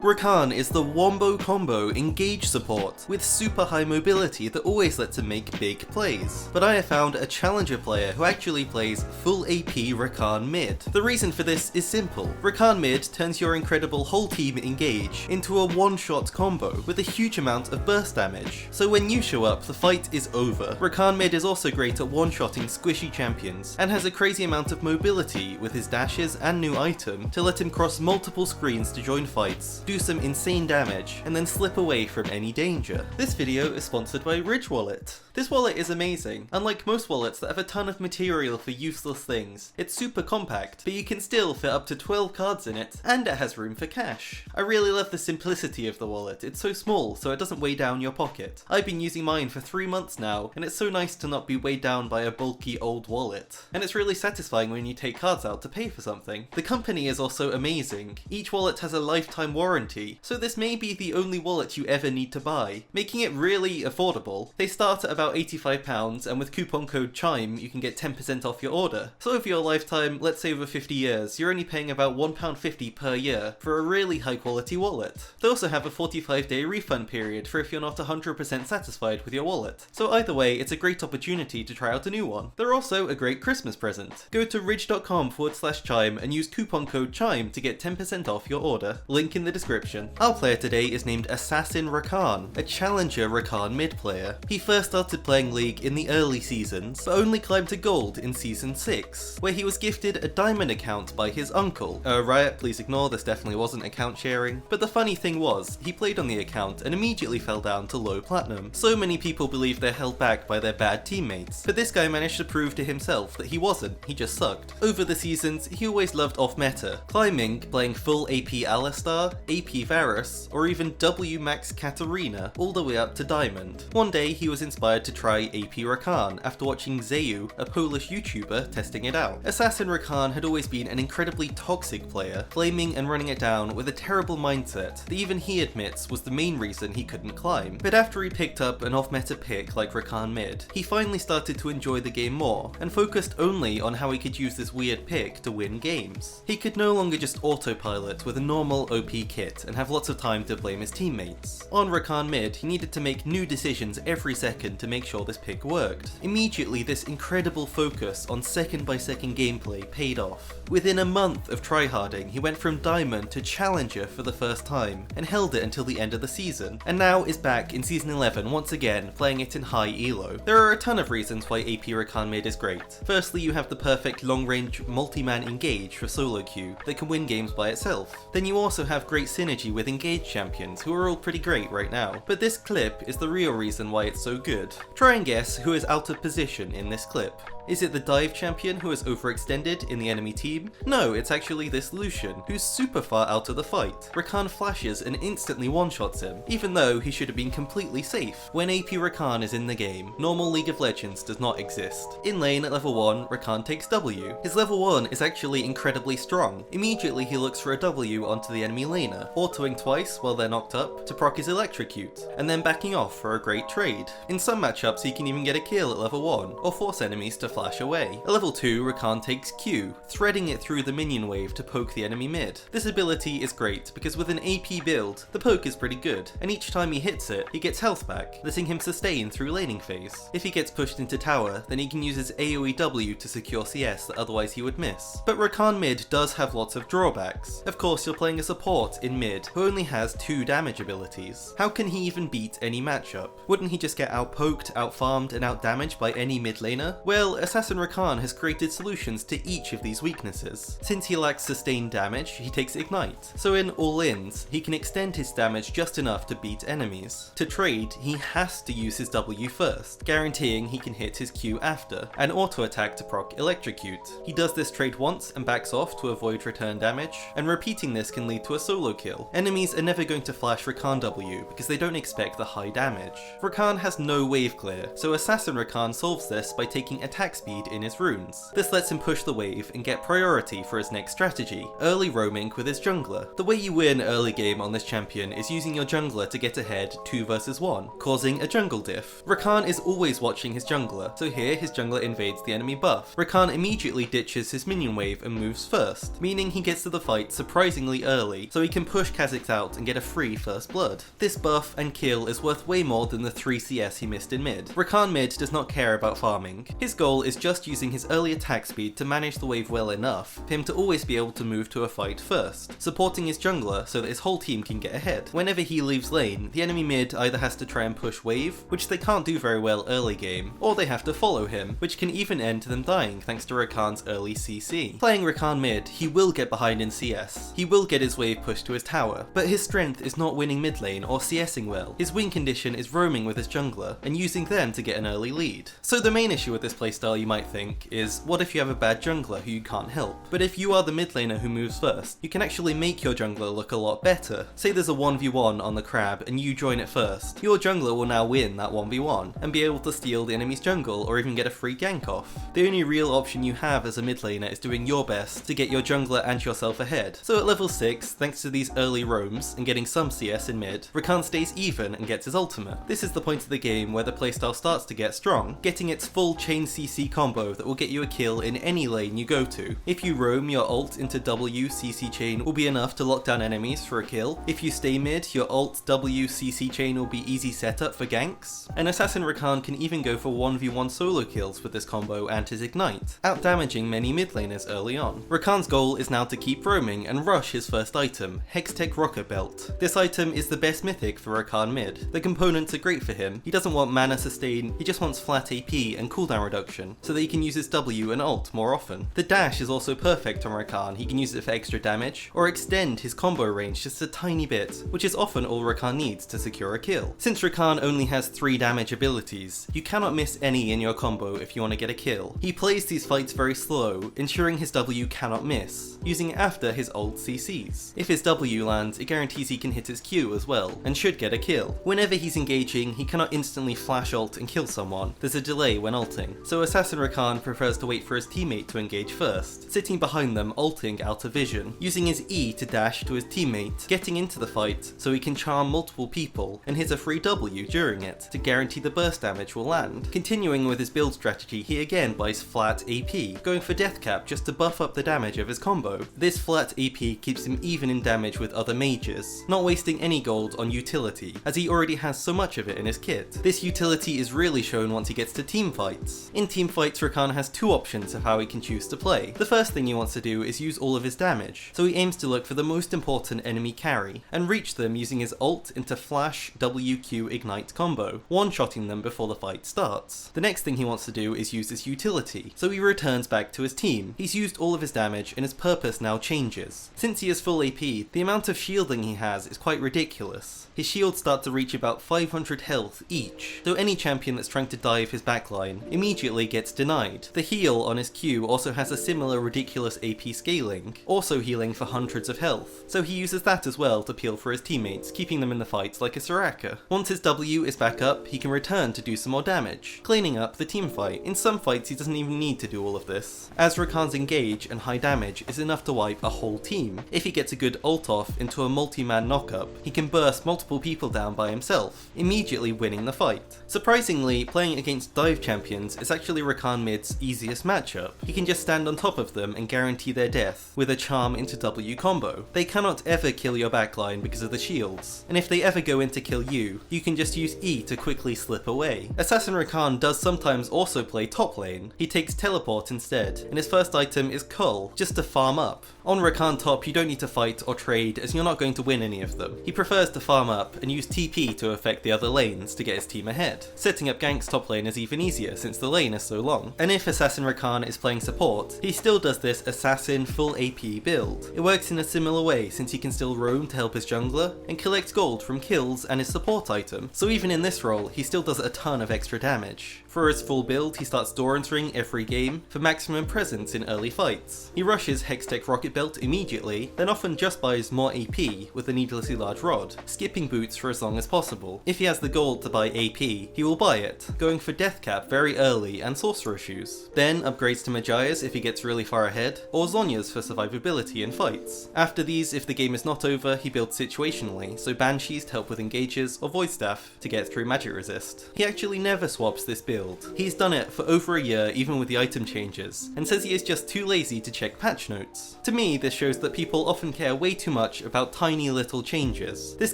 Rakan is the wombo combo engage support with super high mobility that always lets him make big plays. But I have found a challenger player who actually plays full AP Rakan Mid. The reason for this is simple. Rakan Mid turns your incredible whole team engage into a one-shot combo with a huge amount of burst damage. So when you show up, the fight is over. Rakan Mid is also great at one-shotting squishy champions and has a crazy amount of mobility with his dashes and new item to let him cross multiple screens to join fights, do some insane damage, and then slip away from any danger. This video is sponsored by Ridge Wallet. This wallet is amazing. Unlike most wallets that have a ton of material for useless things, it's super compact, but you can still fit up to 12 cards in it, and it has room for cash. I really love the simplicity of the wallet. It's so small, so it doesn't weigh down your pocket. I've been using mine for 3 months now, and it's so nice to not be weighed down by a bulky old wallet. And it's really satisfying when you take cards out to pay for something. The company is also amazing. Each wallet has a lifetime warranty, so this may be the only wallet you ever need to buy, making it really affordable. They start at about £85, and with coupon code CHIME you can get 10% off your order. So over your lifetime, let's say over 50 years, you're only paying about £1.50 per year for a really high quality wallet. They also have a 45-day refund period for if you're not 100% satisfied with your wallet. So either way, it's a great opportunity to try out a new one. They're also a great Christmas present. Go to ridge.com/chime and use coupon code CHIME to get 10% off your order. Link in the description. Our player today is named Assassin Rakan, a challenger Rakan Mid player. He first started playing League in the early seasons, but only climbed to Gold in Season 6, where he was gifted a Diamond account by his uncle. Riot, please ignore, this definitely wasn't account sharing. But the funny thing was, he played on the account and immediately fell down to low platinum. So many people believe they're held back by their bad teammates, but this guy managed to prove to himself that he wasn't, he just sucked. Over the seasons, he always loved off-meta, climbing, playing full AP Alistar, AP Varus, or even W Max Katarina, all the way up to Diamond. One day he was inspired to try AP Rakan after watching Zeyu, a Polish YouTuber, testing it out. Assassin Rakan had always been an incredibly toxic player, flaming and running it down with a terrible mindset that even he admits was the main reason he couldn't climb. But after he picked up an off-meta pick like Rakan Mid, he finally started to enjoy the game more, and focused only on how he could use this weird pick to win games. He could no longer just autopilot with a normal OP kit and have lots of time to blame his teammates. On Rakan Mid, he needed to make new decisions every second to make sure this pick worked. Immediately, this incredible focus on second-by-second gameplay paid off. Within a month of tryharding, he went from Diamond to Challenger for the first time, and held it until the end of the season, and now is back in Season 11 once again, playing it in high elo. There are a ton of reasons why AP Rakan Mid is great. Firstly, you have the perfect long-range multi-man engage for solo queue that can win games by itself. Then you also have great synergy with engage champions, who are all pretty great right now. But this clip is the real reason why it's so good. Try and guess who is out of position in this clip. Is it the dive champion who is overextended in the enemy team? No, it's actually this Lucian, who's super far out of the fight. Rakan flashes and instantly one-shots him, even though he should have been completely safe. When AP Rakan is in the game, normal League of Legends does not exist. In lane at level 1, Rakan takes W. His level 1 is actually incredibly strong. Immediately he looks for a W onto the enemy laner, autoing twice while they're knocked up to proc his electrocute, and then backing off for a great trade. In some matchups he can even get a kill at level 1, or force enemies to flash away. At level 2, Rakan takes Q, threading it through the minion wave to poke the enemy mid. This ability is great because with an AP build, the poke is pretty good, and each time he hits it, he gets health back, letting him sustain through laning phase. If he gets pushed into tower, then he can use his AoE W to secure CS that otherwise he would miss. But Rakan Mid does have lots of drawbacks. Of course, you're playing a support in mid who only has 2 damage abilities. How can he even beat any matchup? Wouldn't he just get outpoked, outfarmed, and outdamaged by any mid laner? Well, Assassin Rakan has created solutions to each of these weaknesses. Since he lacks sustained damage, he takes Ignite. So in all-ins, he can extend his damage just enough to beat enemies. To trade, he has to use his W first, guaranteeing he can hit his Q after, and auto-attack to proc Electrocute. He does this trade once and backs off to avoid return damage, and repeating this can lead to a solo kill. Enemies are never going to flash Rakan W because they don't expect the high damage. Rakan has no Waveclear, so Assassin Rakan solves this by taking attack attack speed in his runes. This lets him push the wave and get priority for his next strategy, early roaming with his jungler. The way you win early game on this champion is using your jungler to get ahead 2 versus 1, causing a jungle diff. Rakan is always watching his jungler, so here his jungler invades the enemy buff. Rakan immediately ditches his minion wave and moves first, meaning he gets to the fight surprisingly early, so he can push Kha'Zix out and get a free first blood. This buff and kill is worth way more than the 3 CS he missed in mid. Rakan Mid does not care about farming. His goal is just using his early attack speed to manage the wave well enough for him to always be able to move to a fight first, supporting his jungler so that his whole team can get ahead. Whenever he leaves lane, the enemy mid either has to try and push wave, which they can't do very well early game, or they have to follow him, which can even end to them dying thanks to Rakan's early CC. Playing Rakan Mid, he will get behind in CS. He will get his wave pushed to his tower, but his strength is not winning mid lane or CSing well. His win condition is roaming with his jungler and using them to get an early lead. So the main issue with this playstyle, you might think, is what if you have a bad jungler who you can't help? But if you are the mid laner who moves first, you can actually make your jungler look a lot better. Say there's a 1v1 on the crab and you join it first. Your jungler will now win that 1v1 and be able to steal the enemy's jungle or even get a free gank off. The only real option you have as a mid laner is doing your best to get your jungler and yourself ahead. So at level 6, thanks to these early roams and getting some CS in mid, Rakan stays even and gets his ultimate. This is the point of the game where the playstyle starts to get strong, getting its full chain CC combo that will get you a kill in any lane you go to. If you roam, your ult into W CC chain will be enough to lock down enemies for a kill. If you stay mid, your ult W CC chain will be easy setup for ganks. And Assassin Rakan can even go for 1v1 solo kills with this combo and his ignite, out-damaging many mid laners early on. Rakan's goal is now to keep roaming and rush his first item, Hextech Rocketbelt. This item is the best mythic for Rakan Mid. The components are great for him. He doesn't want mana sustain, he just wants flat AP and cooldown reduction, so that he can use his W and ult more often. The dash is also perfect on Rakan. He can use it for extra damage, or extend his combo range just a tiny bit, which is often all Rakan needs to secure a kill. Since Rakan only has 3 damage abilities, you cannot miss any in your combo if you want to get a kill. He plays these fights very slow, ensuring his W cannot miss, using it after his ult CCs. If his W lands, it guarantees he can hit his Q as well, and should get a kill. Whenever he's engaging, he cannot instantly flash ult and kill someone. There's a delay when ulting, so Assassin Rakan prefers to wait for his teammate to engage first, sitting behind them ulting out of vision, using his E to dash to his teammate, getting into the fight so he can charm multiple people and hit a free W during it to guarantee the burst damage will land. Continuing with his build strategy, he again buys flat AP, going for death cap just to buff up the damage of his combo. This flat AP keeps him even in damage with other mages, not wasting any gold on utility, as he already has so much of it in his kit. This utility is really shown once he gets to teamfights. In teamfights, Rakan has 2 options of how he can choose to play. The first thing he wants to do is use all of his damage, so he aims to look for the most important enemy carry, and reach them using his ult into flash WQ ignite combo, one-shotting them before the fight starts. The next thing he wants to do is use his utility, so he returns back to his team. He's used all of his damage and his purpose now changes. Since he is full AP, the amount of shielding he has is quite ridiculous. His shields start to reach about 500 health each, so any champion that's trying to dive his backline immediately gets denied. The heal on his Q also has a similar ridiculous AP scaling, also healing for hundreds of health, so he uses that as well to peel for his teammates, keeping them in the fight like a Soraka. Once his W is back up, he can return to do some more damage, cleaning up the team fight. In some fights he doesn't even need to do all of this, as Rakan's engage and high damage is enough to wipe a whole team. If he gets a good ult off into a multi-man knockup, he can burst multiple people down by himself, immediately winning the fight. Surprisingly, playing against dive champions is actually Rakan Mid's easiest matchup. He can just stand on top of them and guarantee their death with a charm into W combo. They cannot ever kill your backline because of the shields, and if they ever go in to kill you, you can just use E to quickly slip away. Assassin Rakan does sometimes also play top lane. He takes teleport instead, and his first item is Cull, just to farm up. On Rakan top, you don't need to fight or trade as you're not going to win any of them. He prefers to farm up and use TP to affect the other lanes to get his team ahead. Setting up ganks top lane is even easier since the lane is so long. And if Assassin Rakan is playing support, he still does this Assassin full AP build. It works in a similar way since he can still roam to help his jungler and collect gold from kills and his support item. So even in this role, he still does a ton of extra damage. For his full build, he starts door entering every game for maximum presence in early fights. He rushes Hextech Rocketbelt immediately, then often just buys more AP with a needlessly large rod, skipping boots for as long as possible. If he has the gold to buy AP, he will buy it, going for death cap very early and Sorcerer shoes. Then upgrades to Magia's if he gets really far ahead, or Zhonya's for survivability in fights. After these, if the game is not over, he builds situationally, so Banshees to help with engages, or Void Staff to get through magic resist. He actually never swaps this build. He's done it for over a year even with the item changes, and says he is just too lazy to check patch notes. To me, this shows that people often care way too much about tiny little changes. This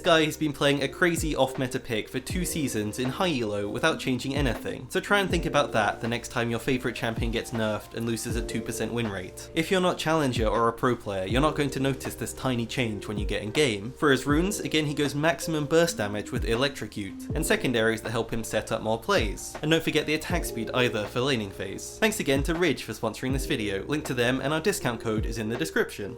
guy has been playing a crazy off-meta pick for 2 seasons in high elo without changing anything, so try and think about that the next time your favourite champion gets nerfed and loses a 2% win rate. If you're not Challenger or a pro player, you're not going to notice this tiny change when you get in game. For his runes, again he goes maximum burst damage with Electrocute, and secondaries that help him set up more plays. And don't forget the attack speed either for laning phase. Thanks again to Ridge for sponsoring this video, link to them and our discount code is in the description.